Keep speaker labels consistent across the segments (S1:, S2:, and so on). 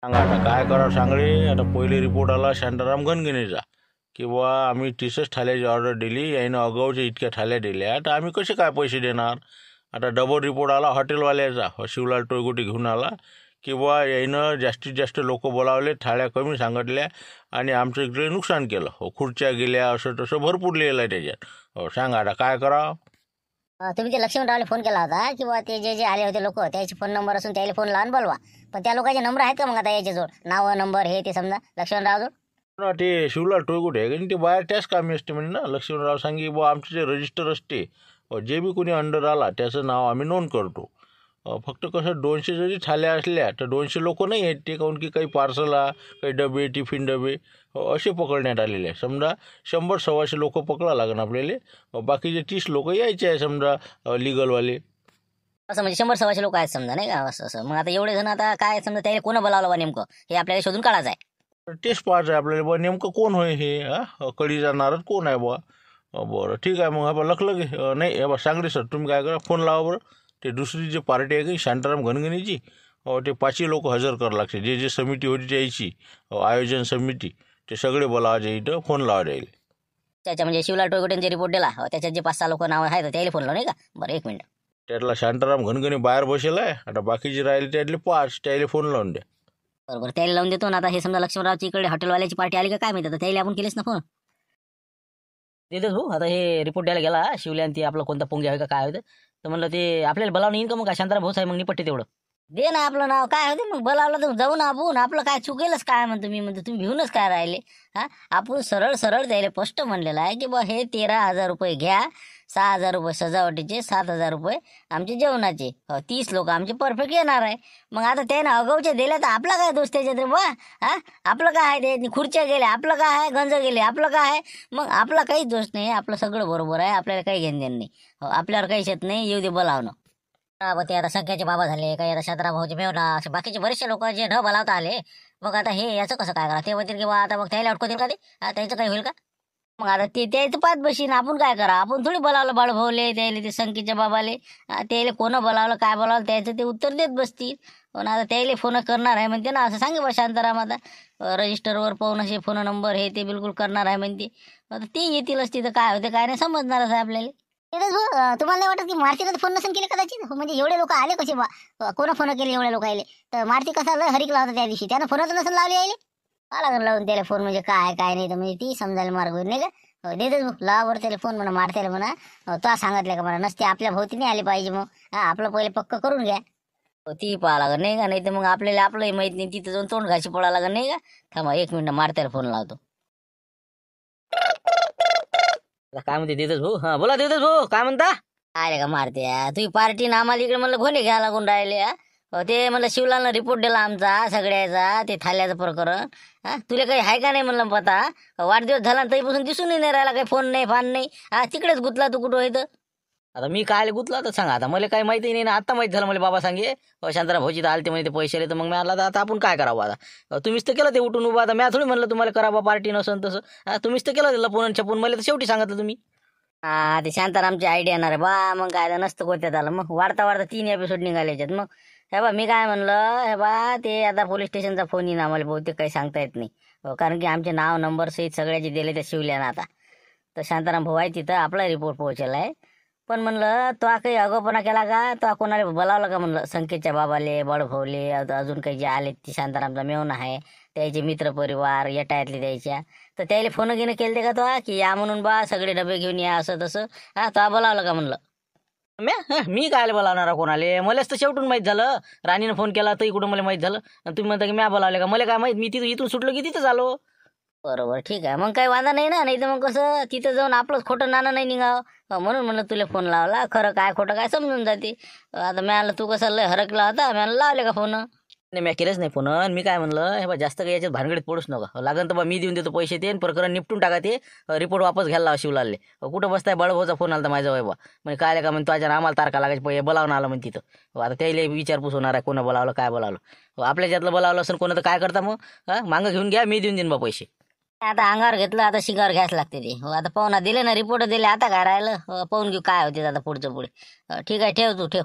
S1: सांगा आता काय करावं सांगळे. आता पहिले रिपोर्ट आला शांताराम गणगिणीचा की बुवा आम्ही 30च थाल्याची ऑर्डर दिली, यानं अगाऊच्या इतक्या थाल्या दिल्या, तर आम्ही कसे काय पैसे देणार. आता डबल रिपोर्ट आला हॉटेलवाल्याचा, शिवलाल टोयगुटी घेऊन आला की बुवा यानं जास्तीत जास्त लोक बोलावले, थाळ्या कमी सांगितल्या आणि आमचं इकडे नुकसान केलं. खुर्च्या गेल्या, असं तसं भरपूर लिहिलं आहे त्याच्यात. सांगा आता काय करावं.
S2: तुम्ही ते लक्ष्मणरावला फोन केला होता किंवा ते जे जे आले होते लोक त्याचे फोन नंबर असून त्याला फोन लावून बोलवा. पण त्या लोकांचे नंबर आहेत का मग आता याच्याजवळ, नाव नंबर हे ते समजा लक्ष्मणराव
S1: ना ते शिवलाल टोयगुटे आहे की ते बाहेर त्याच कामी असते म्हणे ना. लक्ष्मणराव सांगी बुवा आमचे जे रजिस्टर असते, जे बी कोणी अंडर आला त्याचं नाव आम्ही नोंद करतो. फक्त कसं 200 जरी थाल्या असल्या तर 200 लोक नाही आहेत ते, काहून की काही पार्सला, काही डबे, टिफिन डबे असे पकडण्यात आलेले आहे. समजा 100-125 लोक पकडा लागेल आपल्याला. बाकीचे 30 लोक यायचे आहे समजा लिगलवाले.
S2: असं म्हणजे 100-125 लोक आहेत समजा, नाही का? असं असं मग आता एवढे जण आता काय समजा त्याला कोण बोलावलं बा नेमकं हे आपल्याला शोधून काढायचं आहे.
S1: तर तेच पाहायचं आहे आपल्याला बुवा नेमकं कोण होय हे. कडी जाणारच कोण आहे बुवा. बरं ठीक आहे मग. लखलं की नाही बा सांगली सर, तुम्ही काय करा फोन लावा बरं. ते दुसरी जी पार्टी आहे की शांताराम गणगणीची, ते 5 लोक हजर करावं लागते. जे जे समिती होती त्याची, आयोजन समिती, ते सगळे बोलावायचे इथं, फोन लावा द्यायला.
S2: त्याच्या म्हणजे शिवलाल टोयगुटेंचे रिपोर्ट दिला, त्याच्यात जे 5-6 लोक नाव आहेत त्याला फोन लाव, नाही का? बरं, एक मिनिट.
S1: त्यातला शांताराम घनगणी बाहेर बसेल आहे. आता बाकीचे राहिले त्यातले 5, त्याला फोन लावून द्या.
S2: बरोबर, त्याला लावून देतो ना. आता हे समजा लक्ष्मणरावची इकडे हॉटेलवाल्याची पार्टी आली का काय माहिती, त्याला आपण केलेच ना फोन. देतोच भाऊ. आता हे रिपोर्ट द्यायला गेला शिवल्यान ते आपलं कोणता पोंगे आहे का काय होतं, तर म्हणलं ते आपल्याला बोलावून येईन का मग? काय शांताराम भाऊ आहे मग निपट्टे तेवढं दे ना आपलं नाव काय होते मग. बोलावलं तर जाऊ ना आपण. आपलं काय चुकेलच काय म्हणतो मी, म्हणतो तुम्ही भिवूनच काय राहिले. आपण सरळ सरळ द्यायला स्पष्ट म्हणलेलं आहे की बा हे 13,000 रुपये घ्या, 6,000 रुपये सजावटीचे, 7,000 रुपये आमचे जेवणाचे, 30 लोक आमचे परफेक्ट येणार आहे. मग आता त्यानं अगाऊच्या दिल्या तर आपला काय दोष त्याच्यात रे बा? आपलं काय आहे ते? खुर्च्या गेल्या आपलं काय आहे, गंज गेले आपलं काय आहे? मग आपला काहीच दोष नाही, आपलं सगळं बरोबर आहे, आपल्याला काही घेणं देणं नाही. आपल्यावर काही शेत नाही, येऊ दे बोलावणं. ते आता संख्याचे बाबा झाले, काही आता शांताराम भाऊचे मेवना, असे बाकीचे बरेचसे लोक जे न बोलावता आले. मग आता हे याचं कसं काय करा? ते म्हणतील की बा आता मग त्याला अडकवतील का ते? त्याचं काही होईल का? मग आता ते त्याचं पाच बशीन, आपण काय करा? आपण थोडी बोलावलं बाळभाऊले, त्याले ते संख्येच्या बाबाले, त्याला कोण बोलावलं काय बोलावलं त्याचं ते उत्तर देत बसतील. पण आता त्याला फोन करणार आहे म्हणते ना, असं सांगे बा शांताराम. आता रजिस्टरवर पाहून असे फोन नंबर हे ते बिलकुल करणार आहे म्हणते. आता ते येतीलच तिथं, काय होते काय नाही समजणारच आहे आपल्याला. तुम्हाला नाही वाटत की मारुतीनं फोन नसेल केले कदाचित? म्हणजे एवढे लोक आले कसे बा? कोण फोन केले एवढे लोक आले? तर मारुती कसा हरिकला होता त्या दिवशी, त्यानं फोनच नसेल लावले यायले. आला लावून त्याला फोन, म्हणजे काय काय नाही तर म्हणजे ती समजायला मार्ग होईल, नाही का? देतच लावर त्याला फोन म्हणा, मारत्याला म्हणा तो सांगितलं का म्हणा, नसते आपल्या भोवती नाही आले पाहिजे. मग आपलं पहिले पक्क करून घ्या. ती पाहा लागत नाही का? नाही तर मग आपल्याला आपलंही माहित नाही, तिथं जाऊन तोंड घाशी पडा लागत, नाही का? थांबा 1 मिनिट, मारत्याला फोन लावतो. काय म्हणते देतच भाऊ? बोला देतच भाऊ, काय म्हणता? अरे का मारते तुझी पार्टी ना आम्हाला इकडे म्हणलं घोणे घ्यायला लागून राहिले. ते म्हणलं शिवलालनं रिपोर्ट दिला आमचा सगळ्याचा, ते थाल्याचं प्रकरण. तुला काही आहे का नाही म्हणलं पता? वाढदिवस झाला तरीपासून दिसून नाही राहिला, काही फोन नाही फान नाही. तिकडेच गुतला तू कुठं येतं? आता मी काय गुतला तर सांगा. आता मला काही माहिती नाही ना, आता माहिती झालं मला. बाबा सांगे शांताराम भाऊजी तर आलते म्हणजे ते पैसे आले, तर मग मी आला. आता आपण काय करावं? आता तुम्हीच तर केलं ते उठून उभा. आता मी थोडी म्हणलं तुम्हाला करावं पार्टी नसन तसं. तुम्हीच तर केलं त्याला पुन्हा छपून, मला तर शेवटी सांगितलं तुम्ही. ते शांतारामची आयडिया येणार आहे बा. मग काय नसतं कोणत्यात आलं. मग वाढता वाढता 3 एपिसोड निघाले याच्यात. मग हे बा मी काय म्हणलं, हे बा ते आता पोलीस स्टेशनचा फोन येईन आम्हाला बहुतेक, काही सांगता येत नाही. कारण की आमचे नाव नंबर सहित सगळ्याचे दिले त्या शिवल्यानं. आता तर शांताराम भाऊ आहे तिथं, आपला रिपोर्ट पोहोचलेला आहे. पण म्हणलं तो काही अगोपणा केला का? तो कोणाला बोलावलं का म्हणलं? संकेतच्या बाबाले, बडभाऊले, अजून काही जे आले ते शांतारामचा मेवना आहे, त्याचे मित्रपरिवार येटायतले द्यायच्या, तर त्याला फोन घेणं केले का तो की या म्हणून बा सगळे डबे घेऊन या असं तसं? तो बोलावलं का म्हणलं? मी काय बोलावणार कोणाले? मलाच तर शेवटून माहीत झालं. राणीनं फोन केला तर इकडून मला माहीत झालं. आणि तुम्ही म्हणता की म्या बोलावले का? मला काय माहीत? मी तिथं इथून सुटलो की तिथं झालो. बरोबर, ठीक आहे मग काही वांधा नाही ना. नाही तर मग कसं तिथं जाऊन आपलंच खोटं नाणं नाही निघावं. म्हणून म्हणलं तुला फोन लावला, खरं काय खोटं काय समजून जाते. आता मी आलं तू कसं लय हरकला होता, मी लावले का फोन? नाही मी केलंच नाही फोन. मी काय म्हणलं, हे बा जास्त काही याच्यात भानगडीत पडूच नका. लागन तर बा मी देऊन देतो पैसे, ते प्रकरण निपटून टाका. ते रिपोर्ट वापस घ्यायला लावा शिवलालले. कुठं बसताय? बळभाऊचा फोन आला तर माझ्या बा म्हणजे काय का म्हणजे तुझ्या आम्हाला तारखा लागायची पहिले बोलावून आलं म्हणजे तिथं. आता त्याला विचारपूस होणार आहे कोणा बोलावलं काय बोलावलं. आपल्या ज्यातलं बोलावलं असेल कोणा तर काय करता मग? मागं घेऊन घ्या, मी देऊन देईन बा पैसे. आता अंगावर घेतलं, आता शिंगावर घ्यायच लागते ते. आता पाहुणा दिले ना, रिपोर्ट दिले, आता काय राहिलं? पाहून घेऊ काय होते आता पुढचं पुढे. ठीक आहे, ठेव तू ठेव.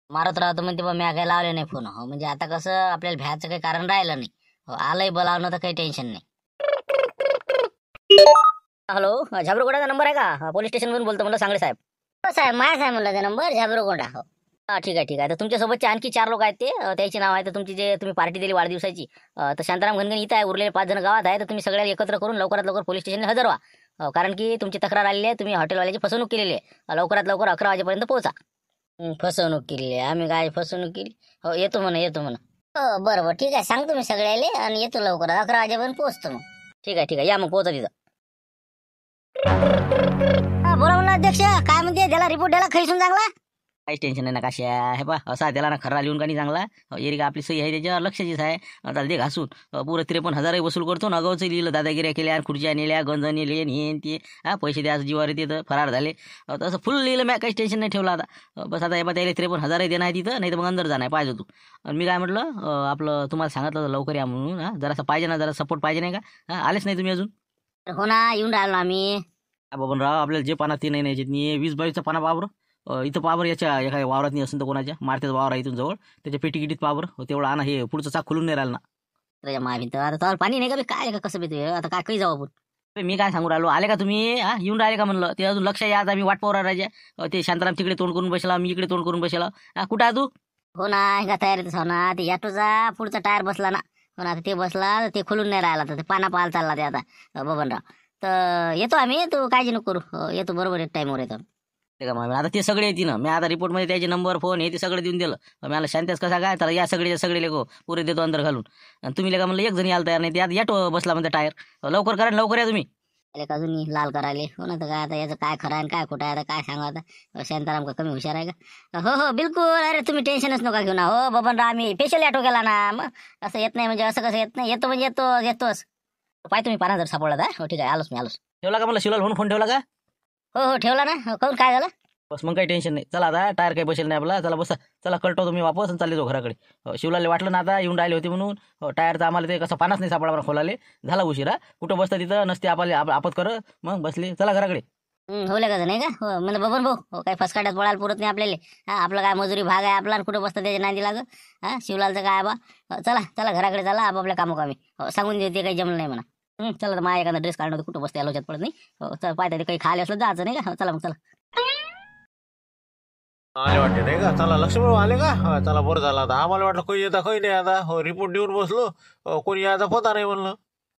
S2: मारत राहतो म्हणते बा म्या काही लावले नाही फोन. हो म्हणजे आता कसं आपल्याला भ्यायचं काही कारण राहिलं नाही. हो आलंय बोलावणं तर काही टेन्शन नाही. हॅलो झाबरूगोडाचा नंबर आहे का? पोलीस स्टेशनवरून बोलतो म्हणलं सांगळे साहेब. हो साहेब माझा आहे म्हणलं ते नंबर झाबरूगोडा. हो हा ठीक आहे ठीक आहे. तर तुमच्यासोबतचे आणखी 4 लोक आहेत ते त्याची नाव आहे. तर तुमची जे तुम्ही पार्टी दिली वाढदिवसाची तर शांताराम घनगन इथं आहे. उरलेले 5 जण गावात आहे. तर तुम्ही सगळ्या एकत्र करून लवकरात लवकर पोलीस स्टेशनला हजर व्हा. कारण की तुमची तक्रार आलेली आहे. तुम्ही हॉटेलवाल्याची फसवणूक केलेली आहे. लवकरात लवकर 11 वाजेपर्यंत पोहोचा. फसवणूक केली आहे आम्ही? काय फसवणूक केली? हो येतो म्हणा येतो म्हणा. हो बरं बरं ठीक आहे सांगतो मी सगळ्याले आणि येतो लवकर 11 वाजेपर्यंत पोहोचतो मग. ठीक आहे ठीक आहे या मग पोहोचा तिथं. बोला म्हणलं अध्यक्ष काय म्हणते त्याला रिपोर्ट द्यायला खैसून चांगला? काहीच टेन्शन नाही ना काश्या. हे पा असा त्याला ना खरा लिहून का नाही चांगला. एरिका आपली सही आहे त्याच्यावर लक्षाचीच आहे. त्याला दे घासून पुरं 53,000 वसूल करतो ना. अगाऊच लिहिलं दादागिऱ्या केल्या खुर्च्या नेल्या गंज नेले हे ते पैसे द्या जीवावर येते तर फरार झाले. तसं फुल लिहिलं मी काहीच टेन्शन नाही ठेवलं आता. बस आता हे त्याला 53,000 देणं आहे तिथं नाही तर मग अंदर जाणार पाहिजे तू. आणि मी काय म्हटलं आपलं तुम्हाला सांगितलं लवकर या म्हणून जरासं पाहिजे ना जरा सपोर्ट पाहिजे नाही का? आलेच नाही तुम्ही अजून? हो ना येऊन राहिलो आम्ही. बाबनराव आपल्याला जे पाना ते नाही 20-22चा पाना पावर इथं पावर याच्या एका वावरात नाही असेल तर कोणाच्या मारतेच वावर आहे इथून जवळ त्याच्या पेटी गिटीत पावर तेवढं आणा. हे पुढचं चाक खुलून नाही राहिलं ना त्याच्या माभिंत. आता तर पाणी नाही का काय का कसं भेटू आता काय काही जाऊ आपण. मी काय सांगू राहिलो आले का तुम्ही? येऊन राहिले का म्हणलं? ते अजून लक्ष या. आता मी वाट पाहू राजा. ते शांताराम तिकडे तोंड करून बसला मी इकडे तोंड करून बसला. कुठं आहे तू? हो ना का तयारीतच हो ना. ते ऑटोचा पुढचा टायर बसला ना. हो ना ते बसला ते खुलून नाही राहिला तर ते पाना पाहायला चालला ते आता बबनराव. तर येतो आम्ही तू काळजी नको करू. येतो बरोबर एक टाईमवर येतो. आता ते सगळे येते ना. मी आता रिपोर्टमध्ये त्याचे नंबर फोन हे ते सगळं देऊन दिलं. मला शांतीच कसा काय तर या सगळे लेखो पुरे देतो अंदर घालून. आणि तुम्ही लेखा म्हणलं एक जण यायला तयार नाही. ते आता याटो बसला म्हणते टायर. लवकर करा लवकर या तुम्ही. अजून लाल करायले. हो ना तर काय आता याचं काय खरं आहे काय खोटं आहे आता काय सांगा आता. शांताराम का कमी हुशार आहे का? हो हो बिलकुल. अरे तुम्ही टेन्शनच नका घेऊ ना. हो बबनराव आम्ही स्पेशल ऑटो गेला ना. मग असं येत नाही म्हणजे असं कसं येत नाही. येतो म्हणजे येतोच. पाय तुम्ही पाना जर सापडला तर. हो ठीक आहे आलोच मी आलोच. ठेवला का मला शिवलाल म्हणून फोन ठेवला का? हो हो ठेवला ना. काहून काय झालं? बस मग काही टेन्शन नाही. चला आता टायर काही बसेल नाही आपला. चला बसा चला कळतो तुम्ही वापस आणि चालले जाऊ घराकडे. शिवलाले वाटलं ना आता येऊन राहिले होते म्हणून टायरचा आम्हाला ते कसं पानाच नाही सापडला खोलाले. झाला उशिरा. कुठं बसतं तिथं नसते आपल्याला आपत कर मग बसले. चला घराकडे. होले का नाही का? हो म्हणजे बबन भाऊ हो काही फसकाट्यात पडायला पुरत नाही आपल्याला. आपलं काय मजुरी भाग आहे आपला कुठं बसतं त्याच्या नांदी लाग. शिवलालचं काय बा. चला चला घराकडे चला आपापल्या कामोकामी. सांगून देते काही जमलं नाही म्हणा. चला तर माझ्या एखादा ड्रेस काढणं होतं कुठं बसते आलोच्यात पडत नाही. हो चल पाहता काही खायला असलं जायचं नाही का? चला मग चला.
S1: आले वाटते नाही का? चला लक्ष्मण आले का? चला बरं झालं आता. आम्हाला वाटलं काही येता काही नाही आता. हो रिपोर्ट देऊन बसलो कोणी यायचा पता नाही म्हणलं.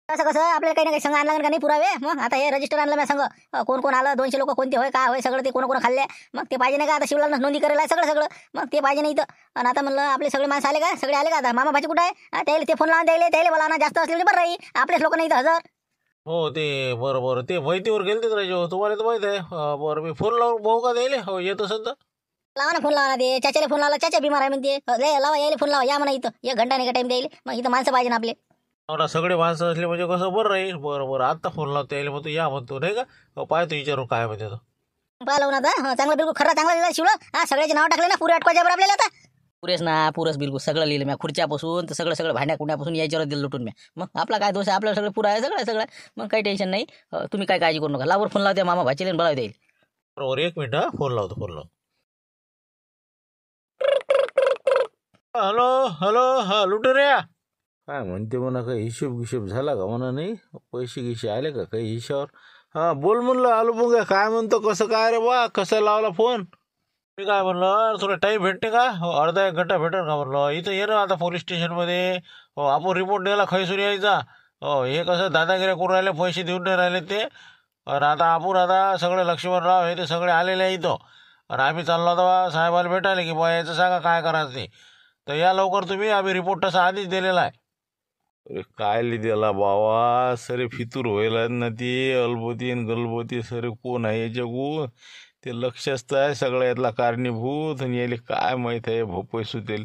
S2: कसं कसं आपल्याला काही ना काही संघ आणला का नाही पुरावे. मग आता हे रजिस्टर आणलं मी संघ. कोण कोण आलं 200 लोक कोणते होय काय होय सगळं ते कोण खाल्ले. मग ते पाहिजे नाही का? आता शिवलाल नोंदी करायला सगळं मग ते पाहिजे नाही इथं. आणि आता म्हणलं आपले सगळे माणसं आले का? सगळे आले का? आता मामा भाजी कुठं आहे? त्याला ते फोन लावून त्याला बोला ना जास्त असले म्हणजे बरं राही. आपल्याच लोक नाही इथं हजर.
S1: हो ते बरं ते माहितीवर गेलते राजे तुम्हाला तर माहित आहे. बरं मी फोन लावून भाऊ का द्यायले हो येत असेल तर.
S2: लावा ना फोन लावा ना. ते चाच्याला फोन लावला चाचा बिमार आहे म्हणते. लावा यायला फोन लावा या म्हणा इथं 1 घंटा नाही का टाइम द्यायला. मग इथं माणसं पाहिजे ना आपले.
S1: मला सगळे माणसं असले म्हणजे कसं बरं राहील. बरं आत्ता फोन लावता येईल म्हणतो या म्हणतो नाही का? पाहतो विचारून काय म्हणते तर.
S2: पाहिलं ना आता चांगला बिलकुल खरा चांगला लिहिला शिवला. सगळ्याचे नाव टाकले ना पुरे अटकायच्या आपल्याला आता. पुरेच ना पुरेच बिलकुल सगळं लिहिलं मी खुर्च्यापासून तर सगळं भांड्या कुंड्यापासून यायच्यावर दिलं लुटून मी. मग आपला काय दोष आहे? आपल्याला सगळं पुरा आहे सगळं. मग काही टेन्शन नाही. तुम्ही काय काळजी करू नका. लावर फोन लावते मामा भाचीले बोलावता येईल.
S1: बरोबर 1 मिनिट फोन लावतो. हॅलो हा लुटू रे काय म्हणते म्हणा काही हिशोब झाला का म्हणा नाही पैसे आले का काही हिशावर? बोल म्हणलं आलो मग काय म्हणतो कसं काय रे बा कसं लावला फोन? मी काय म्हणलं थोडा टाईम भेटते का? अर्धा 1 घंटा भेटेल का म्हणलं? इथं ये ना आता पोलीस स्टेशनमध्ये. आपण रिपोर्ट द्यायला खैसून यायचा. हे कसं दादागिऱ्या करून राहिले पैसे देऊन नाही राहिले ते. आणि आता सगळे लक्ष्मणराव हे ते सगळे आलेले आहे इथं. आणि आम्ही चाललो होतो साहेबाला भेटायला की बा याचं सांगा काय करायचं ते. तर या लवकर तुम्ही. आम्ही रिपोर्ट तसा आधीच दिलेला आहे. अरे काय दिला बाबा सरे फितूर व्हायला ना ती अलबोती आणि गलबोती सरे कोण आहे जगू ते लक्षच तर आहे सगळ्या यातला कारणीभूत. आणि याले काय माहीत आहे भोपय सुतेल.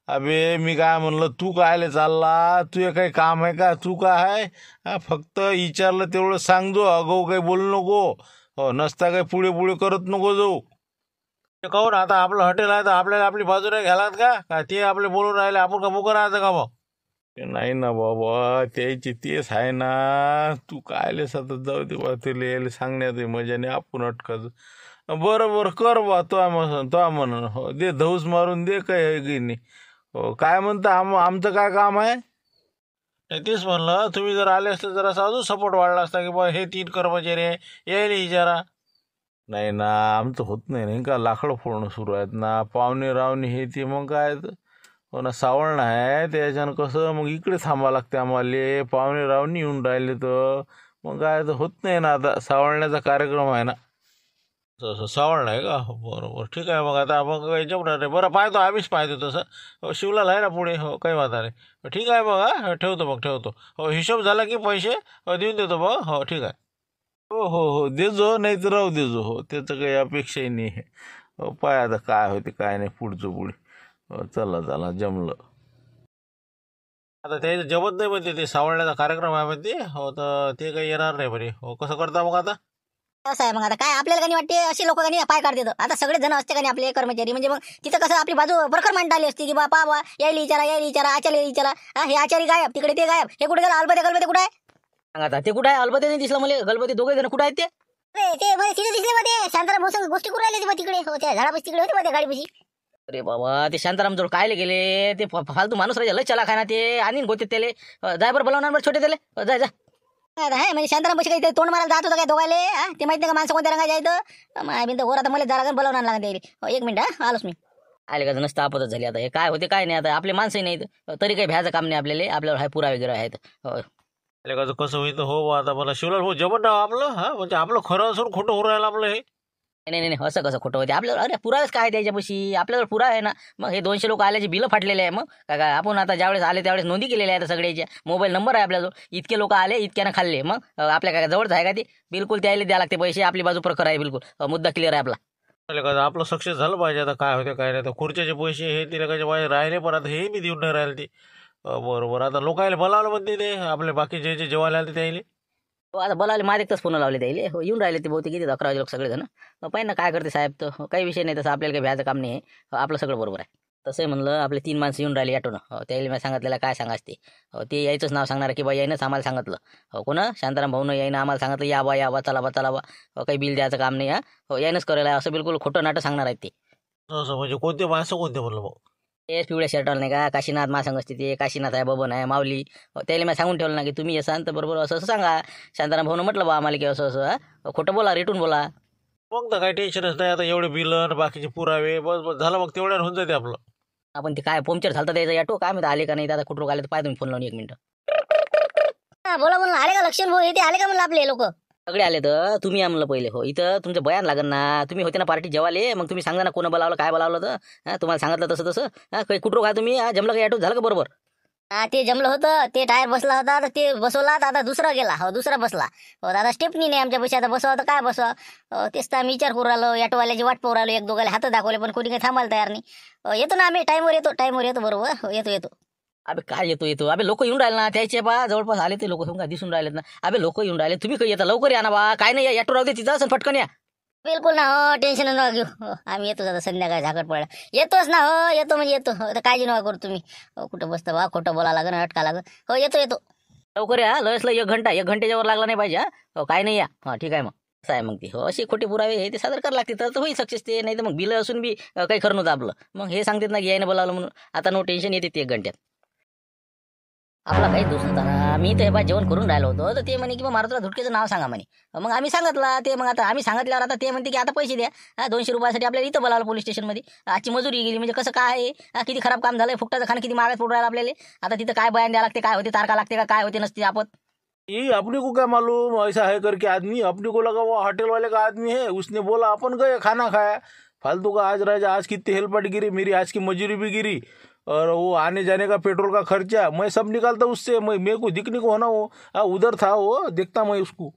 S1: अबे मी काय म्हणलं तू कायले चालला? तुझे काही काम आहे का? तू काय आहे फक्त विचारलं तेवढं सांगजो. अगाऊ काही बोलू नको. नसता काही पुढे करत नको जाऊ. काहून आता आपलं हॉटेल आहे तर आपल्याला आपली बाजू नाही घ्यालात का? ते आपले बोलून राहिले आपण का मुकं राहायचं का मग? नाही ना बाबा त्याची तेच आहे ना. तू कायले सतत जाऊ दे बा ते सांगण्यात मजाने आपण अटकायचं. बरं बरं कर बा तो म्हणून हो दे धौस मारून दे काय आहे की नाही. हो काय म्हणता आमचं काय काम आहे. नाही तेच म्हणलं तुम्ही जर आले असते जरा अजून सपोर्ट वाढला असता की बा हे 3 कर्मचारी आहे यायला विचारा. नाही ना आमचं होत नाही का लाकडं फोडणं सुरू आहेत ना पाहुणे रावणे हे ते मग काय हो ना सावण आहे त्याच्यानं कसं मग इकडे थांबावं लागते आम्हाला पाहुणे रावणे येऊन राहिले तर मग काय तर होत नाही ना आता सावळण्याचा कार्यक्रम आहे ना. तसं सावळ आहे का बरोबर ठीक आहे मग आता मग काही जमणार नाही बरं पाहतो आम्हीच पाहतो तसं हो शिवलाल आहे ना पुढे हो काही वादा नाही ठीक आहे मग हा ठेवतो मग ठेवतो हो हिशोब झाला की पैसे देऊन देतो मग हो ठीक आहे. हो हो हो देजो नाही तर राहू देजो हो त्याचं काही अपेक्षाही नाही आहे. हो पाय आता काय होते काय नाही पुढचं पुढे हो चला चला जमलं. आता ते जमत नाही म्हणते ते सावळण्याचा कार्यक्रम आहे म्हणते हो तर ते काही येणार नाही बरे हो कसं करता मग आता.
S2: कसं आहे मग आता काय आपल्याला काही वाटते असे लोक काही पाय काढ देतो आता सगळे जण असते काही आपले कर्मचारी म्हणजे मग तिथं कसं आपली बाजू बरकर मांडता आली असती की बा बा यायला विचारा आचार्य विचारा हे आचारी गायब तिकडे ते गायब हे कुठे गेला गलबते कुठे आहे. सांगा आता ते कुठे आहे अलबते नाही दिसलं मला गलबते दोघे जण कुठे आहेत ते. ते तिथे दिसले मध्ये शांताराम भाऊ गोष्टी करू राहिले ते तिकडे हो त्या झाडापाशी तिकडे होते मध्ये गाडीपाशी. अरे बाबा ते शांताराम जोड कायले गेले ते फालतू माणूस राहिले लय चला खाना ते आणि गोते त्याले जाय बरं बोलावणार बरं छोटे त्याले जाय जा. आहे म्हणजे शांताराम बशी काही तोंड मारायला जात होतं काय दोघायले ते माहिती नाही का माणसं कोणत्या रंगा जायचं बिंद वर आता मला जरा बोलावणार लागत यायले. 1 मिनिट आलोच मी. आले का नसतं आपतच झाली आता हे काय होते काय नाही आता आपले माणसंही नाहीत तरी काही भ्यायचं काम नाही आपल्याला हाय पुरा वगैरे आहेत. कसं होईल हो आता मला शिवलाल हो जमत ना आपलं हा म्हणजे आपलं खरं असून खोटं होऊ राहिलं आपलं हे. नाही असं कसं खोटं होते आपल्याला अरे पुरावेच काय त्याच्यापाशी आपल्याला पुरा आहे ना. मग हे 200 लोक आल्याचे बिलं फाटलेले आहे मग काय आपण आता ज्यावेळेस आले त्यावेळेस नोंदी केलेल्या आहेत सगळ्याच्या मोबाईल नंबर आहे आपल्याजवळ इतके लोक आले इतक्यानं खाल्ले मग आपल्या काय जवळच आहे का ते बिलकुल त्याला द्यायला लागते पैसे आपली बाजू प्रखर आहे बिलकुल मुद्दा क्लिअर आहे आपला.
S1: आपलं सक्सेस झालं पाहिजे आता काय होते काय नाही तर खुर्च्याचे पैसे हे तिला काय राहिले पण आता हे मी देऊन नाही राहिले ते बरोबर आता लोकायला बोलावलं म्हणते ते आपले बाकी जे जेवायला आले ते यायले. हो आता बोलावले माझे एकच फोन लावले त्याला हो येऊन राहिले ते बहुतेक किती 11 वाजे लोक सगळेजण पाहिजे ना काय करते साहेब तर काही विषय नाही तसं आपल्याला काही भ्यायचं काम नाही आहे आपलं सगळं बरोबर आहे. तसंही म्हणलं आपले 3 माणसं येऊन राहिले ऑटोनं त्याला मी सांगितलेलं काय सांगायचं ते यायचंच नाव सांगणार की बा यायनंच आम्हाला सांगितलं हो कोण शांताराम भाऊनं यायनं आम्हाला सांगितलं या बा चला बा काही बिल द्यायचं काम नाही हो यायनंच करायला असं बिलकुल खोटं नाटक सांगणार आहेत ते. असं म्हणजे कोणते माणसं कोणते म्हणलं मग तेच पिवळ्या शर्टाला नाही का काशीनाथ महासंघ असते ते काशीनाथ आहे बबन आहे माऊली त्याला मी सांगून ठेवलं ना की तुम्ही असाल तर बरोबर असं सांगा. शांताराम भाऊनं म्हटलं बा आम्हाला की असं खोटं बोला रेटून बोला. मग तर काही टेन्शनच नाही आता एवढे बिलं बाकीचे पुरावे बस झालं मग तेवढ्या होऊन जाते आपलं. आपण ते काय पंक्चर झालं द्यायचं ऑटो काय माहिती आले का नाही आता कुठं आले तर पाय तुम्ही फोन लावून 1 मिनिट. बोला म्हणलं आले का लक्षण भाऊ हे ते आले का म्हणलं आपले लोक सगळे आले तर तुम्ही या म्हणलं पहिले हो इथं तुमचं बयान लागेल ना तुम्ही होते ना पार्टी जेवाले मग तुम्ही सांगा ना कोण बोलावलं काय बोलावलं तर तुम्हाला सांगितलं तसं काही कुठं काय तुम्ही जमलं का ऑटो झालं का बरोबर. ते जमलं होतं ते टायर बसला होता तर ते बसवला आता दुसरा गेला हो दुसरा बसला हो दादा स्टेपनी नाही आमच्या पैसे आता बसवा तर काय बसवा तेच तर आम्ही विचार करू राहिलो ऑटोवाल्याची वाट पाहू राहिलो 1-2 हात दाखवले पण कोणी काही थांबायला तयार नाही. येतो ना आम्ही टाईमवर येतो बरोबर हो येतो. अबे काय येतो अबे लोक येऊन राहिले ना त्याचे बा जवळपास आले ते लोक समजा दिसून राहिलेत ना अबे लोक येऊन राहिले तुम्ही काही येता लवकर या ना बा काय नाही ऑटो राहू दे तिथं असं फटकन या. बिलकुल ना हो टेन्शन नका घेऊ आम्ही येतोच आता संध्याकाळी झाकट पडला येतोच ना हो येतो म्हणजे येतो आता काळजी नका करू तुम्ही कुठं बसता बा खोटं बोला लागेल अटका लागेल हो येतो लवकर या लयसला 1 घंट्याच्या वर लागला नाही पाहिजे हो काय नाही या हा ठीक आहे मग असं आहे मग ते हो असे खोटे पुरावे हे ते सादर करावं लागते तर होईल सक्सेस ते नाही तर मग बिलं असून बी काही खरं नव्हतं आपलं मग हे सांगतात ना की यायनं बोलावलं म्हणून आता नो टेन्शन येते ते 1 घंट्यात. आपला काही दोस्त होता ना मी तर बा जेवण करून राहिलो होतो तर ते म्हणे की मला तुला धुटकेचं नाव सांगा म्हणे मग आम्ही सांगितलं ते मग आता आम्ही सांगितल्यावर आता ते म्हणते की आता पैसे द्या 200 रुपयासाठी आपल्याला इथं बोलावलं पोलीस स्टेशनमध्ये आजची मजुरी गेली म्हणजे कसं काय किती खराब काम झालं फुकटाचं खाणं किती मागास पडून राहिलं आपल्याला आता तिथं काय बयान द्यावं लागते काय होते तारखा लागते का काय होते नसते आपत. ये अपने को क्या मालूम ऐसा है करके आदमी अपने को लगा वो होटल वाले का आदमी है उसने बोला अपन गए खाना खाया फालतू का आज राजा आज कितनी हेलपट गिरी मेरी आज की मजूरी भी गिरी और वो आने जाने का पेट्रोल का खर्चा मैं सब निकालता उससे मेरे को दिखने को होना वो उधर था वो देखता मैं उसको.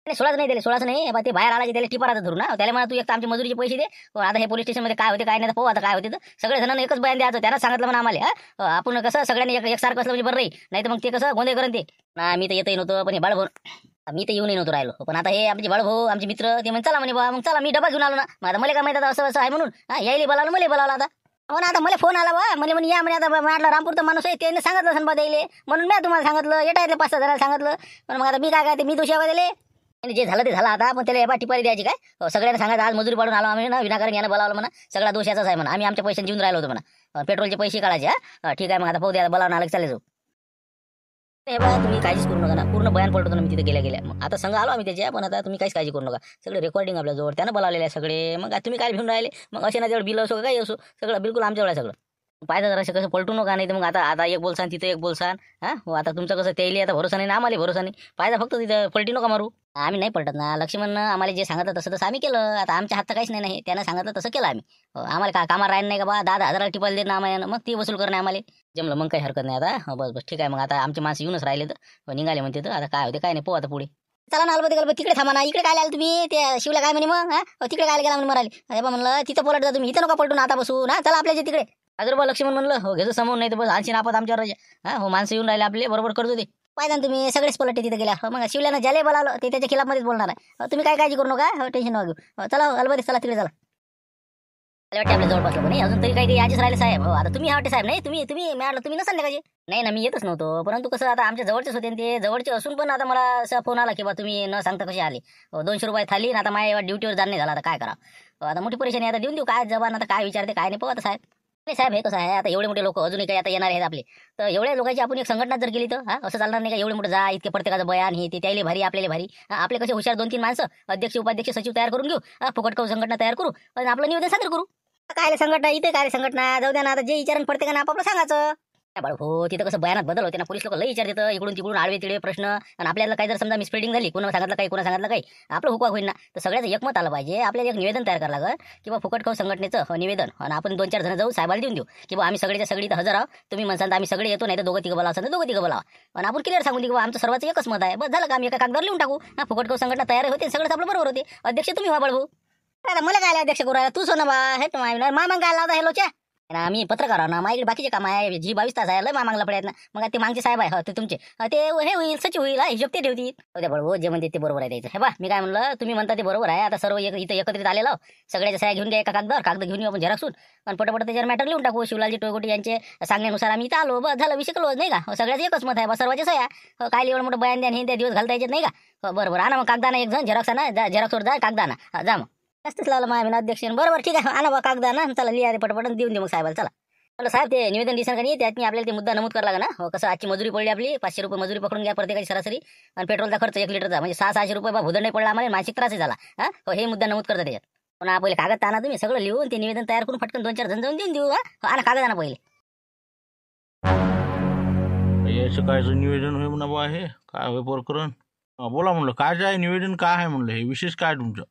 S1: सोळाच नाही ते बाहेर आला त्याला टिपा राहतं धरून ना त्याला म्हणा तू एक आमचे मजुरीचे पैसे दे आता हे पोलीस स्टेशनमध्ये काय होते काय नाही पाहू आता काय होते तर सगळे जणांना एकच बयान द्यायचं त्यांना सांगितलं म्हणा आम्हाला आपण कसं सगळ्यांनी एकसारखं असलं म्हणजे बरं नाही तर मग ते कसं गोंधळ करून ते ना मी तर येतही नव्हतं पण हे बाळभाऊ मी तर येऊनही नव्हतो राहिलो पण आता हे आमचे बाळभाऊ आमचे मित्र ते म्हणजे चला म्हणे बा मग चला मी डबा घेऊन आलो ना मग आता मला काय माहिती असं आहे म्हणून यायला बोलावलं आता हो ना आता मला फोन आला बा म्हणे या म्हणे आता म्हटलं रामपूरचा माणूस आहे त्याने सांगितलं सनबा द्यायले म्हणून मी तुम्हाला सांगितलं येता येते 5-6 जणांना सांगितलं पण मग आता मी काय ते मी दोषी दिले
S2: आणि जे झालं ते झालं आता, पण त्याला एबा टिपारी द्यायची काय? सगळ्यांना सांगायचं आज मजुरी पाडून आलो आम्ही ना, विनाकारण यानं बोलावलं म्हणा, सगळा दोष याचाच आहे म्हणा, आम्ही आमच्या पैशांनी जीवन राहिलो होतो म्हणा, पेट्रोलचे पैसे काढायचे. हा ठीक आहे, मग आता पाहू द्या, बोलावून आलं की चालेल जाऊ. हे बघा तुम्ही काळजीच करू नका ना, पूर्ण बयान पडतो ना मी तिथे गेल्या मग आता संघ आलो आम्ही त्याच्या, पण आता तुम्ही काहीच काळजी करू नका, सगळे रेकॉर्डिंग आपल्याजवळ त्यानं बोलावलेले आहे सगळे. मग तुम्ही काय घेऊन राहिले मग असे ना, जेवढं बिल असो काही असो सगळं बिलकुल आमच्याजवळ आहे सगळं. पाहिजे जरा कसं पलटू नका, नाही तर मग आता एक बोलसान तिथे एक बोलसान. हो आता तुमचं कसं त्याला आता भरोसा नाही ना, आम्हाला भरोसा नाही. पाहिजे फक्त तिथं पलटी नका मारू. आम्ही नाही पलटत ना, लक्ष्मण आम्हाला जे सांगितलं तसं तसं आम्ही केलं. आता आमच्या हातात काहीच नाही, त्यानं सांगितलं तसं केलं आम्ही. आम्हाला का कामाला राहिलं नाही का बा, 10,000 टिपायला देत ना आम्हाला, मग ती वसूल करणे आम्हाला जमलं, मग काही हरकत नाही आता. बस ठीक आहे, मग आता आमची माणसं येऊनच राहिले तर निघाले म्हणते तर आता काय होते काय नाही पाहू आता पुढे. चला ना अलबत तिकडे थांबा ना, इकडे काय आले तुम्ही? त्या शिवला काय म्हणे मग? तिकडे काय गेला म्हणून मराले. अरे बा म्हणलं तिथं पलट जा तुम्ही, इथं नका पलटून आता बसू ना, चला आपल्या तिकडे. अगर बा लक्ष्मण म्हणलं हो घेतो समोर, नाही तर बस आणखी नापात आमच्यावर. हो माणसं येऊन राहिले आपले, बरोबर करतो ते. पाहिजे ना तुम्ही सगळेच पलटते तिथे गेल्या. मग शिवल्यानं ज्याला बोलावलं ते त्याच्या खिलाफमध्येच बोलणार आहे. तुम्ही काय काळजी करू नका, टेन्शन नका घेऊ. चला अलबत चला तिकडे चला. मला वाटतं आपल्या जवळपास नाही अजून तरी काही आजच राहिले साहेब. हो आता तुम्ही वाटते साहेब, नाही तुम्ही मिळालं तुम्ही नसाल का? नाही ना, मी येतच नव्हतो, परंतु कसं आता आमच्या जवळचेच होते ते, जवळचे असून पण आता मला असा फोन आला की बा तुम्ही न सांगता कसे आले. 200 रुपये थाली, आता माझ्या ड्युटीवर जाणं नाही झाला, आता काय करा. आता मोठी परेशानी, आता देऊन देऊ काय जबान, आता काय विचारते काय नाही पाहू आता साहेब. नाही साहेब हे कसं आहे, आता एवढे मोठे लोक अजूनही काही आता येणार आहेत आपले, तर एवढ्या लोकांची आपण एक संघटना जर केली तर असं चालणार नाही का? एवढे मोठं जा इतके प्रत्येकाचं बयान हे ते त्याला भारी आपल्याला भारी. आपले कसे हुशार 2-3 माणसं अध्यक्ष उपाध्यक्ष सचिव तयार करून घेऊ, फुकट खाऊ संघटना तयार करू आणि आपलं निवेदन सादर करू. काय संघटना इथे, काय संघटना जाऊ द्या ना, आता जे विचारण पडते का ना आपापलं सांगायचं. हो तिथं कसं बयानात बदल होते ना, पोलीस लोक लई विचार देतं इकडून तिकडून आडवे तिडे प्रश्न, आणि आपल्याला काही जर समजा मिसप्रिडिंग झाली, कोणा सांगितलं काही आपलं हुकवा होईल ना, तर सगळ्याचं एकमत आलं पाहिजे. आपल्याला एक निवेदन तयार करावं लागेल किंवा फुकट खाऊ संघटनेचं निवेदन, आणि आपण 2-4 जण जाऊ साहेबाला देऊन देऊ की बा आम्ही सगळ्याच्या सगळी हजर आहोत, तुम्ही म्हणसान आम्ही सगळे येतो, नाही तर 2-3 बोलावं असेल तर 2-3 बोलावा, आणि आपण क्लिअर सांगून देऊ आमचं सर्वांचं एकच मत आहे. बस झालं का, आम्ही एका कागदावर लिहून टाकू. फुकट खाऊ संघटना तयार होते, सगळंच आपलं बरोबर होते. अध्यक्ष तुम्ही व्हा बळभाऊ. मला काय अध्यक्ष करू राहिला तू सोना बा, हे मामा काय लावता हेलोच्या ना, आम्ही पत्रकार ना, माझ्याकडे बाकीचे काम आहे, जी 22 तास आहे लय मागला पडत ना. मग ते मागचे साहेब आहे ते तुमचे, ते हे होईल सचिव होईल, हिशोब ते ठेवतील. बरोबर जे म्हणते ते बरोबर आहे द्यायचं. हे बा मी काय म्हणलं, तुम्ही म्हणता ते बरोबर आहे. आता सर्व इथं एकत्रित आलेलो, सगळ्याच्या सह्या घेऊन घ्या एका कागद घेऊन येऊ आपण झेरॉक्सून, आणि पटापट त्याच्यावर मॅटर लिहून टाकू. शिवलालजी टोयगोटे यांचे सांगण्यानुसार आम्ही इथं आलो, बस झालं विषय क्लोज नाही का? सगळ्याचं एकच मत आहे बा, सर्वांच्या सह्या. काय एवढं मोठं बयान द्या हे त्या दिवस घालता येत नाही का? बरोबर आणा मग कागदाना एक जण, झेरॉक्स आणा, झेरॉक्सवर जा कागदाना जा. मग जास्तच लावलं माझ्या अध्यक्ष. बरोबर ठीक आहे, आणा बा कागदाना, चला लिहा पटपट देऊन देऊ मग साहेबाला. चला मला साहेब ते निवेदन दिसन का नाही, त्यात आपल्याला ते मुद्दा नमूद करावा लागला ना. कसं आजची मजुरी पडली आपली 500 रुपये मजुरी पकडून घ्या प्रत्येकाची सरासरी, आणि पेट्रोलचा खर्च 1 लिटरचा म्हणजे 600 रुपये बा भुदर नाही पडला आम्हाला, मानसिक त्रासही झाला. हे मुद्दा नमूद करता त्याच्यात. पण पहिले कागद आणा तुम्ही, सगळं लिहून ते निवेदन तयार करून फटकन 2-4 जण जाऊन देऊन देऊ. आणा कागद आणा पहिले.
S1: याचं काय निवेदन होय म्हणा बा, हे काय होय प्रकरण? बोला म्हणलं काय आहे निवेदन, काय आहे म्हणलं, हे विशेष काय तुमचं?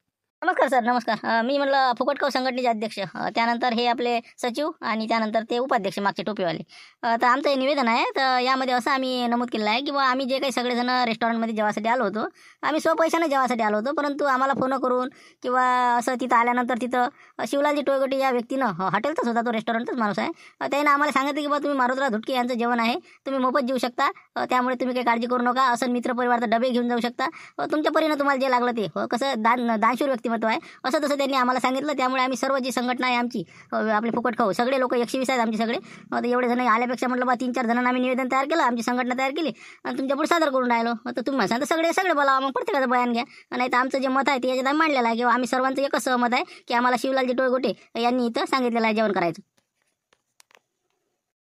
S2: नमस्कार सर नमस्कार. मी म्हणलं फुकट खाऊ संघटनेचे अध्यक्ष, त्यानंतर हे आपले सचिव, आणि त्यानंतर ते उपाध्यक्ष मागचे टोपीवाले. तर आमचं हे निवेदन आहे. तर यामध्ये असं आम्ही नमूद केलं आहे की बा आम्ही जे काही सगळेजण रेस्टॉरंटमध्ये जेवासाठी आलो होतो, आम्ही स्वपैशाने जेवासाठी आलो होतो, परंतु आम्हाला फोन करून किंवा असं तिथं आल्यानंतर तिथं शिवलालजी टोयगोटे या व्यक्तीनं, हॉटेलचाच होता तो, रेस्टॉरंटच माणूस आहे, त्याने आम्हाला सांगितलं की बा तुम्ही मारुतराव धुटके यांचं जेवण आहे, तुम्ही मोफत जेवू शकता, त्यामुळे तुम्ही काही काळजी करू नका. असं मित्रपरिवारचा डबे घेऊन जाऊ शकता, तुमच्या परीनं तुम्हाला जे लागलं ते. कसं दानशूर व्यक्तिमत्व आहे असं तसं त्यांनी आम्हाला सांगितलं. त्यामुळे आम्ही सर्व जी संघटना आहे आमची, आपले फुकट खाऊ सगळे लोक 120 आहेत आमचे सगळे. एवढे जण आल्यापेक्षा म्हटलं बा 3-4 जणांना आम्ही निवेदन तयार केलं, आमची संघटना तयार केली, आणि तुमच्या पुढे सादर करून राहिलो. तर तुम्ही म्हणता सगळे बोलावा, मग प्रत्येकाचं बयान घ्या. नाही तर आमचं जे मत आहे ते याच्यात आम्ही मांडलेलं आहे, किंवा आम्ही सर्वांचं एकच सहमत आहे की आम्हाला शिवलालजी टोयगोटे यांनी इथं सांगितलेलं आहे जेवण करायचं.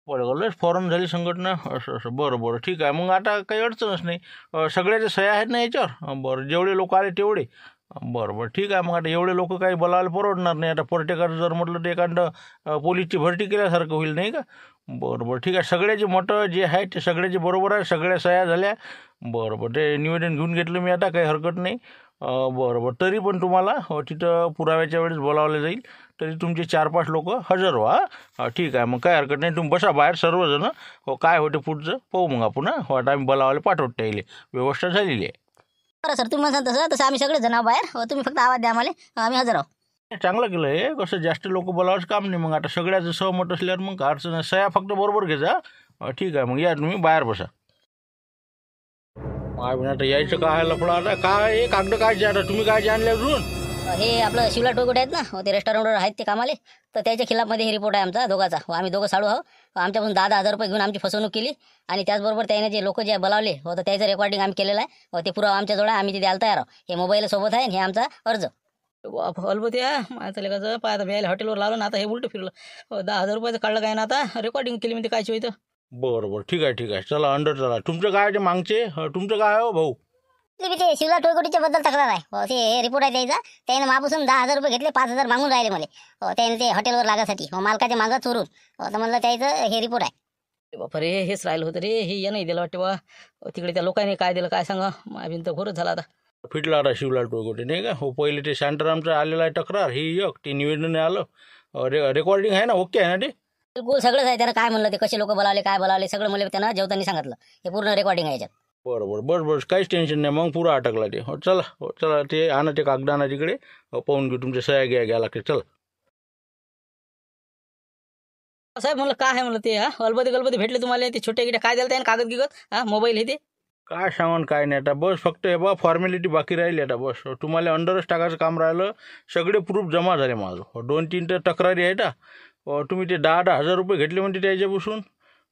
S1: बरं फॉर्म झाली संघटना, असं बरं ठीक आहे. मग आता काही अडचणच नाही, सगळ्याचे सह्या आहेत ना याच्यावर. बरं जेवढे लोक आले तेवढे. बरं ठीक आहे. मग आता एवढे लोक काही बोलायला परवडणार नाही. आता प्रत्येकाचं जर म्हटलं तर एखादं पोलीसची भरती केल्यासारखं होईल नाही का? बरं ठीक आहे. सगळ्याचे मतं जे आहे ते सगळ्याचे बरोबर आहे, सगळ्या सह्या झाल्या. बरं ते निवेदन घेऊन घेतलं मी, आता काही हरकत नाही. बरं तरी पण तुम्हाला तिथं पुराव्याच्या वेळेस बोलावलं जाईल, तरी तुमचे 4-5 लोक हजर व्हा. ठीक आहे, मग काय हरकत नाही. तुम्ही बसा बाहेर सर्वजण. काय होते पुढचं पाहू मग आपण. आता आम्ही बोलावायला पाठवत येईल, व्यवस्था झालेली आहे.
S2: बरं सर तुम्ही म्हणता तसं आम्ही सगळे जण बाहेर, तुम्ही फक्त आवाज द्या आम्हाला, आम्ही हजर आहोत.
S1: चांगलं केलं हे. कसं जास्त लोक बोलावंच काम नाही. मग आता सगळ्याचं सहमत असल्यावर मग अडचण, सह्या फक्त बरोबर घे जा. ठीक आहे, मग या तुम्ही बाहेर बसा. आता यायचं काय लफडा, आता काय कागद कायचे, आता तुम्ही काय आणले अजून?
S2: हे आपलं शिवला टोयगोटे आहेत ना ते रेस्टॉरंटवर आहेत ते कामाले, तर त्याच्या खिलाफमध्ये हे रिपोर्ट आहे आमचा दोघाचा. आम्ही दोघं साडू आहोत. आमच्यापासून 10,000 रुपये घेऊन आमची फसवणूक केली आणि त्याचबरोबर त्याने जे लोक जे बोलावले तर त्याचं रेकॉर्डिंग आम्ही केलेलं आहे. ते पुरावा आमच्याजवळ आहे, आम्ही ते द्यायला तयार आहोत. हे मोबाईल सोबत आहे आणि हे आमचा अर्ज. अलबत्ती माझं लेखाचं पाय आता मी हॉटेलवर लावलं ना, आता हे उलटं फिरलं. 10,000 रुपयाचं काढलं काय ना, आता रेकॉर्डिंग केली म्हणजे कायची होतं.
S1: बरं ठीक आहे चला अंडर चला. तुमचं काय ते मागचे तुमचं काय हो भाऊ?
S2: ते शिवला टोयगोटीच्या बद्दल तक्रार आहे. ते हे रिपोर्ट आहे त्याचा. त्याने मापासून 10,000 रुपये घेतले, 5,000 मागून राहिले मला. त्याने ते हॉटेलवर लागासाठी मालकाच्या मागं चोरून. तर म्हणलं त्याचं हे रिपोर्ट आहे. बापरे हेच राहिलं होतं रे. हे या नाही दिलं वाटते बा. तिकडे त्या लोकांनी काय दिलं काय सांगा. माझी तर घोरच झाला आता.
S1: फिटला आता शिवलाल टोयगोटे नाही का हो. पहिले ते शांतारामचं आलेलं आहे तक्रार, ही एक ते निवेदन आलं. रेकॉर्डिंग आहे ना, ओके आहे ना ते?
S2: बिलकुल सगळंच आहे. त्यानं काय म्हणलं ते कसे लोक बोलावले काय बोलावले सगळं मला त्यानं जेवताना सांगितलं. हे पूर्ण रेकॉर्डिंग आहे याच्यात.
S1: बरं काहीच टेन्शन नाही. मग पुरा अटकला ते. हो चला ते आणा ते कागदाना तिकडे. पाहून घेऊ तुमच्या सह्या घ्या लागते. चला
S2: साहेब म्हणलं काय आहे म्हणलं ते गलबती भेटले तुम्हाला ते छोटे गिटे काय द्याल त्याने कागद गिगत मोबाईल हे ते
S1: काय सांगून काय नाही आता. बस फक्त हे बा फॉर्मॅलिटी बाकी राहिली आता. बस तुम्हाला अंडरच टाकायचं काम राहिलं. सगळे प्रूफ जमा झाले माझं. 2-3 तर तक्रारी आहेत. तुम्ही ते 10,000 रुपये घेतले म्हणते त्याच्यापासून.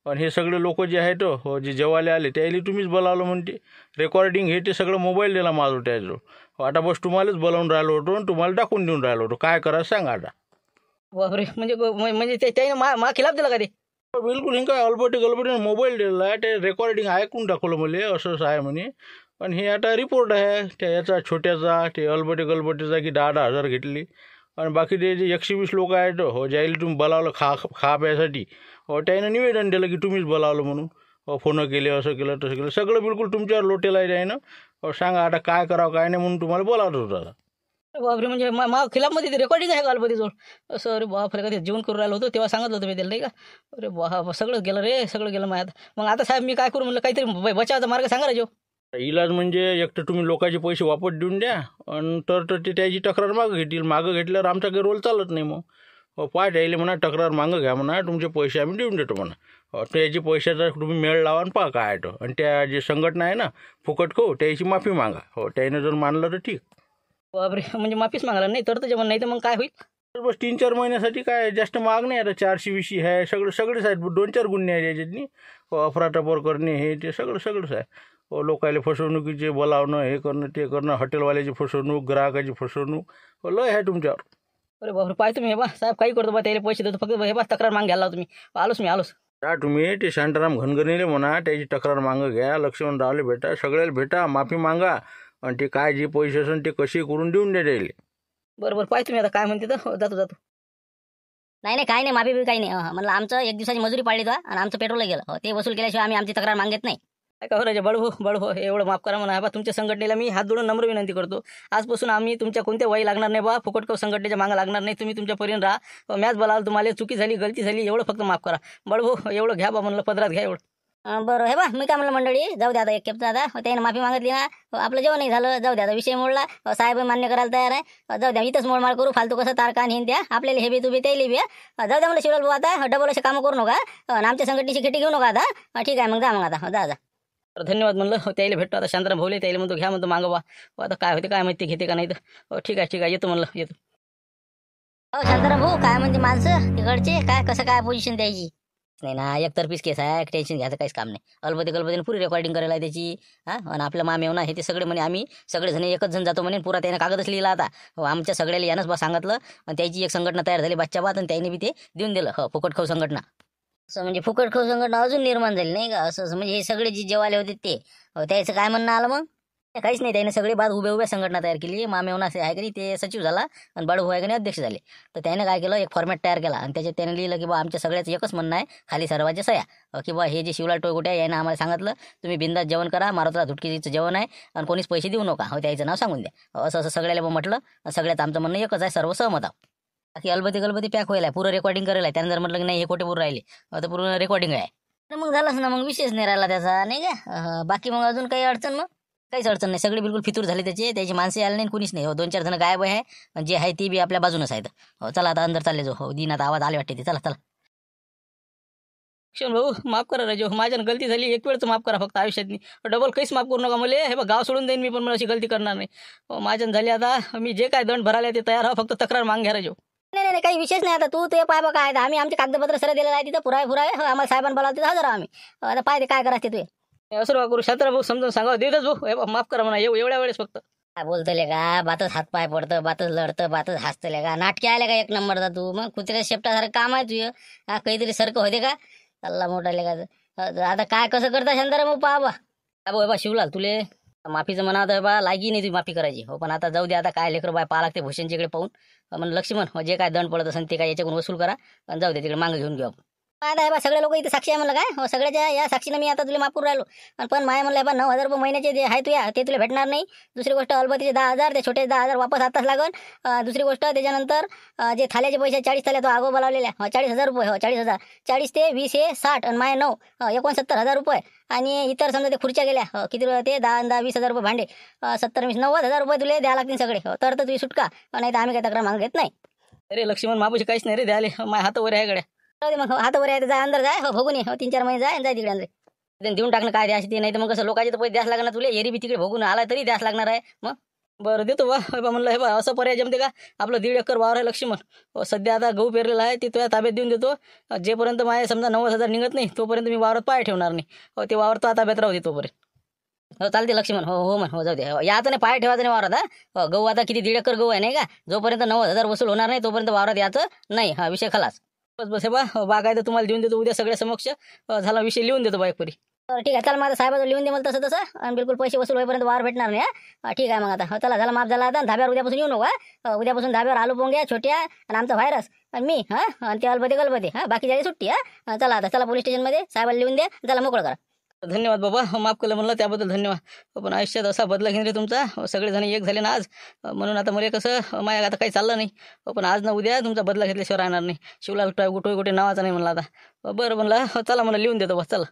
S1: आणि हे सगळे लोक जे आहेत जे जेवायला आले त्याला तुम्हीच बोलावलं म्हणते. रेकॉर्डिंग हे ते सगळं मोबाईल दिला माझं त्याचं. आता बस तुम्हालाच बोलावून राहिलो होतो आणि तुम्हाला टाकून देऊन राहिलो होतो. काय करायचं सांगा आता.
S2: बापरे म्हणजे त्याने मा खिलाफ दिला का ते?
S1: बिलकुल. हे काय गलबटीने मोबाईल दिलेला आहे. ते रेकॉर्डिंग ऐकून टाकलं मला असं आहे म्हणे. आणि हे आता रिपोर्ट आहे त्या याचा छोट्याचा ते गलबटीचा की 10,000 घेतली. आणि बाकी ते जे 120 लोक आहेत ज्याला तुम्ही बोलावलं खा प्यासाठी त्यानं निवेदन दिलं की तुम्हीच बोलावलं म्हणून. फोन केले असं केलं तसं केलं सगळं बिलकुल तुमच्यावर लोटेलं आहे त्यानं. सांगा आता काय करावं काय नाही म्हणून तुम्हाला बोलावत होतं आता.
S2: बापरे म्हणजे खिलाफमध्ये ते रेकॉर्डिंग आहे गलबतीजवळ असं? अरे बापरे का ते जेवण करून राहिलं होतं तेव्हा सांगितलं होतं मी त्याला नाही का? अरे बाप सगळं गेलं रे सगळं गेलं माझ्या. मग आता साहेब मी काय करू म्हणलं काहीतरी बचावाचा मार्ग सांगा राजो.
S1: इलाज म्हणजे एक तर तुम्ही लोकांचे पैसे वापस देऊन द्या आणि तर ते त्याची तक्रार मागं घेतील. मागं घेतल्यावर आमचा काही रोल चालत नाही. मग पाय द्यायला म्हणा तक्रार मागं घ्या म्हणा तुमचे पैसे आम्ही देऊन देतो म्हणा. त्याची पैशाचा तुम्ही मेळ लावा आणि पहा काय आहे. आणि त्या जे संघटना आहे ना फुकट खाऊ त्याची माफी मागा. त्याने जर मानलं तर ठीक.
S2: बापरे म्हणजे माफीच मागला नाही तर जेवण नाही तर मग काय होईल?
S1: बस 3-4 महिन्यासाठी काय जास्त माग नाही. आता 420 आहे सगळेच आहेत. 2-4 गुन्हे आहेत याच्यातनी. अफरातफर करणे हे ते सगळंच आहे. लोकायला फसवणुकीचे बोलावणं हे करणं ते करणं. हॉटेलवाल्याची फसवणूक ग्राहकाची फसवणूक लय आहे तुमच्यावर.
S2: अरे बापरे पाय तुम्ही हे बा साहेब काही करतो बा त्याला पैसे देतो फक्त हे बा तक्रार माग घ्यायला तुम्ही. आलोच
S1: का तुम्ही ते शांताराम घनगणीले म्हणा त्याची तक्रार मागं घ्या. लक्ष्मणरावले भेटा सगळ्याला भेटा माफी मागा. आणि ते काय जे पैसे असेल ते कसे करून देऊन द्या त्याला.
S2: बरोबर पाय तुम्ही आता काय म्हणते तर जातो. नाही काही नाही माफी काही नाही. म्हणलं आमचं 1 दिवसाची मजुरी पाडली तर आणि आमचं पेट्रोल गेलं ते वसूल केल्याशिवाय आम्ही आमची तक्रार मागत नाही. काय का हो राजा बळभो एवढं माफ करा म्हणा. बा तुमच्या संघटनेला मी हात जोडून नम्र विनंती करतो. आजपासून आम्ही तुमच्या कोणत्या वय लागणार नाही बा. फुकट संघटनेच्या मागं लागणार नाही. तुम्ही तुमच्या पर्यंत राहा. मॅच बोलाल तुम्हाला चुकी झाली गलती झाली एवढं फक्त माफ करा. बळभो एवढं घ्या बा म्हणलं पदरात घ्या एवढं. बरं हे बा मी काय म्हणलं मंडळी जाऊ द्या आता एक खेपचा आता त्याने माफी मागितली ना आपलं जेवण नाही झालं जाऊ द्या आता विषय मोडला. साहेब मान्य करायला तयार आहे. जाऊ द्या इथंच मोडमाळ करू फालतू कसं तारकान हिन द्या आपल्याला हे बी तुम्ही त्याला बी जाऊ द्या. मला शिवलाल भाऊ आता डबल असे कामं करू नका आणि आमच्या संघटनेची खेटी घेऊ नका आता. ठीक आहे मग जा मग आता जा. धन्यवाद म्हणलं त्याला भेटतो आता शांताराम भाऊले त्याला म्हणतो घ्या म्हणतो मागवा. आता काय होते काय माहिती घेते का नाही तर ठीक आहे येतो म्हणलं येतो. हो शांताराम भाऊ काय म्हणते माणसं तिकडचे काय कसं काय पोझिशन द्यायची? नाही ना एकतर्फीच केस आहे. टेन्शन घ्यायचं काहीच काम नाही. गलबतीने पुरी रेकॉर्डिंग करायला आहे त्याची. आणि आपल्या मामेवना हे ते सगळे म्हणे आम्ही सगळेजण एकच जण जातो म्हणे. पुरा त्याने कागदच लिहिला आता. आमच्या सगळ्याला यानंच बा सांगितलं आणि त्याची एक संघटना तयार झाली बादशाबाद आणि त्याने बी ते देऊन दिलं. फुकट खाऊ संघटना. असं म्हणजे फुकट खाऊ संघटना अजून निर्माण झाली नाही का? असं म्हणजे हे सगळे जे जेवाले होते ते त्याचं काय म्हणणं आलं मग? काहीच नाही त्याने सगळे बाद उभ्या संघटना तयार केली. मामेवना असे आहे की ते सचिव झाला आणि बाळू आहे की नाही अध्यक्ष झाले. तर त्याने काय केलं एक फॉर्मॅट तयार केला आणि त्याच्यात त्याने लिहिलं की बा आमच्या सगळ्याचं एकच म्हणणं आहे खाली सर्वांच्या सह्या की बा हे जे शिवलाल टोयगोटे आहे यानं आम्हाला सांगितलं तुम्ही बिंदास जेवण करा. मारुतला धुटकीचं जेवण आहे आणि कोणीच पैसे देऊ नका. त्याचं नाव सांगून द्या. असं सगळ्याला मग म्हटलं सगळ्यात आमचं म्हणणं एकच आहे सर्व सहमत आहोत. बाकी अलबती पॅक व्हायला पुरं रेकॉर्डिंग करायला. त्यानं जर म्हटलं की नाही हे खोटे पूर राहिले तर पूर्ण रेकॉर्डिंग आहे. तर मग झालंच ना मग विशेष नाही राहिला त्याचा नाही का? बाकी मग अजून काही अडचण? मग काहीच अडचण नाही. सगळे बिलकुल फितूर झाले त्याची माणसे आले नाही कोणीच नाही. 2-4 जण गायब आहे जे आहे ती बी आपल्या बाजूनच आहेत. चला आता अंदर चालले जो दिन आता आवाज आले वाटते ते. चला.
S3: क्षण भाऊ माफ करा राजू, माझ्यानं गलती झाली, एक वेळच माफ करा फक्त आयुष्यात डबल काहीच माफ करू नका मला. हे बघ गाव सोडून देईन मी, पण मला अशी गलती करणार नाही. माझ्यानं झाली, आता मी जे काय दंड भरायला ते तयार फक्त तक्रार माग घ्या राजू.
S2: नाही नाही काही विशेष नाही. आता तू ते पाय बघा, आम्ही आमचे कागदपत्र सरळ दिलेलं आहे तिथं, पुरावे आम्हाला साहेबांना बोलावं तिथं हजर आम्ही. आता पाय ते काय करायचं ते
S3: असं नका करू शांतरा भाऊ, समजून सांगा. देतच भाऊ, हे बघ माफ करा म्हणा, एवढ्या वेळेस फक्त.
S2: काय बोलतले का, बातच हात पाय पडतं, बातच लढतं, बातच हसतले का, नाटके आले का एक नंबरचा तू. मग कुत्र्या शेपटासारखं काम आहे तुझं. हा काहीतरी सारखं होते का चालला मोठा का. आता काय कसं करता शांताराम मग पहा बा. बा शिवलाल, तुले माफीचं म्हणा होतं बा, लागी नाही तुझी माफी करायची. हो पण आता जाऊ दे, आता काय लेकर बाय पाहा लागते भूषणच्या इकडे पाहून. म्हणून लक्ष्मण जे काय दंड पडत असेल ते काय याच्याकडून वसूल करा आणि जाऊ दे तिकडे मागं घेऊन घेऊ. आता हे बा सगळे लोक इथे साक्षी आहे म्हणलं काय. हो सगळ्याच्या या साक्षीनं मी आता तुला माफ करून राहिलो. पण माय म्हणलं बा 9,000 रुपये महिन्याचे जे आहे तुया ते तुला भेटणार नाही. दुसरी गोष्ट अलबत्तीचे 10,000, ते छोटे 10,000 वापस आताच लागल. दुसरी गोष्ट त्याच्यानंतर जे थाल्याचे पैसे 40 थाल्या तो आगो बोलावलेल्या 40,000 रुपये. हो 40,000, 40 ते 20 हे 60 आणि माय 9 69,000 रुपये. आणि इतर समजा ते खुर्च्या गेल्या किती ते 10 20,000 रुपये भांडे 70 90,000 रुपये तुला द्यावं लागतील सगळे. तर तुझी सुटका, नाही तर आम्ही काही तक्रार मागत नाही.
S3: अरे लक्ष्मण मापूशी काहीच नाही रे द्याले, माझ्या हातावर आहे गड्या.
S2: मग हातावर आहे जाय अंदर जाय. हो भोगून 3-4 महिने जाय तिकडे अंदर देऊन टाकणं काय द्यायची ते. नाही तर मग कसं लोकांचे तर पैसे द्यास लागणार तुला. एरी बी तिकडे भोगून आला तरी द्यास लागणार आहे. मग
S3: बरं देतो बा. हे बा म्हणलं, हे बा असं पर्याय जमते का. आपलं 1.5 एकर वावर आहे लक्ष्मण. सध्या आता गहू पेरलेला आहे, ते तुझ्या ताब्यात देऊन देतो. जेपर्यंत माझ्या समजा 90,000 निघत नाही तोपर्यंत मी वावरात पाय ठेवणार नाही. हो ते वावर तो ताब्यात राहू दे तोपर्यंत.
S2: हो चालते लक्ष्मण. हो म्हण, हो जाऊ दे. या आता नाही पाय ठेवायचं नाही वावरात. हो गहू आता किती 1.5 एकर गहू आहे नाही का. जोपर्यंत 90,000 वसूल होणार नाही तोपर्यंत वावरात यायचं नाही. हा विषय खलास.
S3: बस हे बा बाग आहे तर तुम्हाला देऊन देतो उद्या सगळ्या समक्ष. झाला विषय लिहून देतो बा एक परी.
S2: तर ठीक आहे, चला माझा साहेबाचं लिहून दे मला तसं आणि बिलकुल पैसे वसूल होईपर्यंत वावर भेटणार नाही. ठीक आहे मग आता चला झाला माफ झाला. आता धाब्यावर उद्यापासून येऊ नका. उद्यापासून धाब्यावर आलू पोंग्या छोट्या आणि आमचा व्हायरस आणि मी आणि ते गलबते बाकी जायची सुट्टी. चला आता चला पोलीस स्टेशनमध्ये साहेबाला लिहून द्या. चला मोकळं करा.
S3: धन्यवाद बाबा, माफ केलं म्हणलं त्याबद्दल धन्यवाद. पण आयुष्यात असा बदला घेणे रे तुमचा. सगळेजण एक झाले ना आज, म्हणून आता मला कसं माझ्या आता काही चाललं नाही. पण आज ना उद्या तुमचा बदला घेतल्याशिवाय राहणार नाही. शिवलाल कुठे नावाचा नाही म्हणला आता. बरं म्हणलं चला मला लिहून देतो बस चला.